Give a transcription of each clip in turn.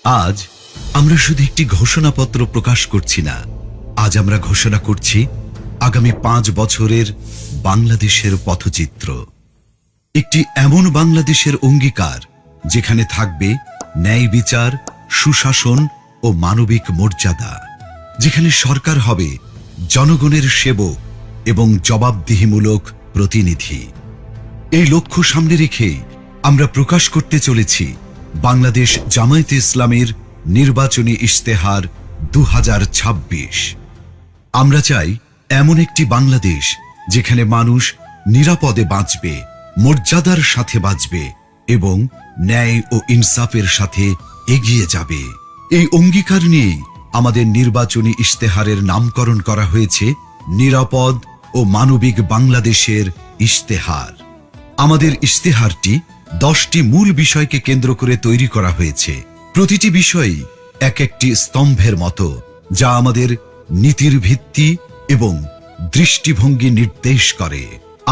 আজ আমরা শুধু একটি ঘোষণাপত্র প্রকাশ করছি না, আজ আমরা ঘোষণা করছি আগামী 5 বছরের বাংলাদেশের পথচিত্র। একটি এমন বাংলাদেশের অঙ্গীকার যেখানে থাকবে ন্যায় বিচার, সুশাসন ও মানবিক মর্যাদা, যেখানে সরকার হবে জনগণের সেবক এবং জবাবদিহিমূলক প্রতিনিধি। এই লক্ষ্য সামনে রেখে আমরা প্রকাশ করতে চলেছি বাংলাদেশ জামায়াতে ইসলামের নির্বাচনী ইশতেহার 2026। আমরা চাই এমন একটি বাংলাদেশ যেখানে মানুষ নিরাপদে বাঁচবে, মর্যাদার সাথে বাঁচবে এবং ন্যায় ও ইনসাফের সাথে এগিয়ে যাবে। এই অঙ্গীকার নিয়েই আমাদের নির্বাচনী ইশতেহারের নামকরণ করা হয়েছে নিরাপদ ও মানবিক বাংলাদেশের ইশতেহার। আমাদের ইশতেহারটি 10টি মূল বিষয়কে কেন্দ্র করে তৈরি করা হয়েছে। প্রতিটি বিষয়ই এক একটি স্তম্ভের মতো, যা আমাদের নীতির ভিত্তি এবং দৃষ্টিভঙ্গি নির্দেশ করে।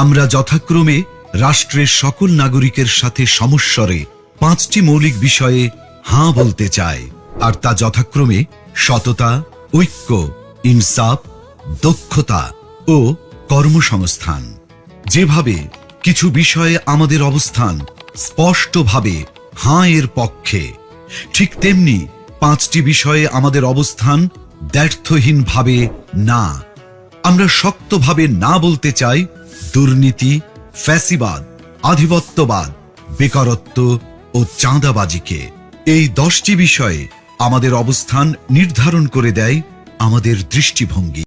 আমরা যথাক্রমে রাষ্ট্রের সকল নাগরিকের সাথে সমস্বরে 5টি মৌলিক বিষয়ে হাঁ বলতে চাই, আর তা যথাক্রমে সততা, ঐক্য, ইনসাফ, দক্ষতা ও কর্মসংস্থান। যেভাবে কিছু বিষয়ে আমাদের অবস্থান স্পষ্টভাবে হাঁ এর পক্ষে, ঠিক তেমনি 5টি বিষয়ে আমাদের অবস্থান দ্ব্যর্থহীনভাবে না। আমরা শক্তভাবে না বলতে চাই দুর্নীতি, ফ্যাসিবাদ, আধিপত্যবাদ, বেকারত্ব ও চাঁদাবাজিকে। এই 10টি বিষয়ে আমাদের অবস্থান নির্ধারণ করে দেয় আমাদের দৃষ্টিভঙ্গি।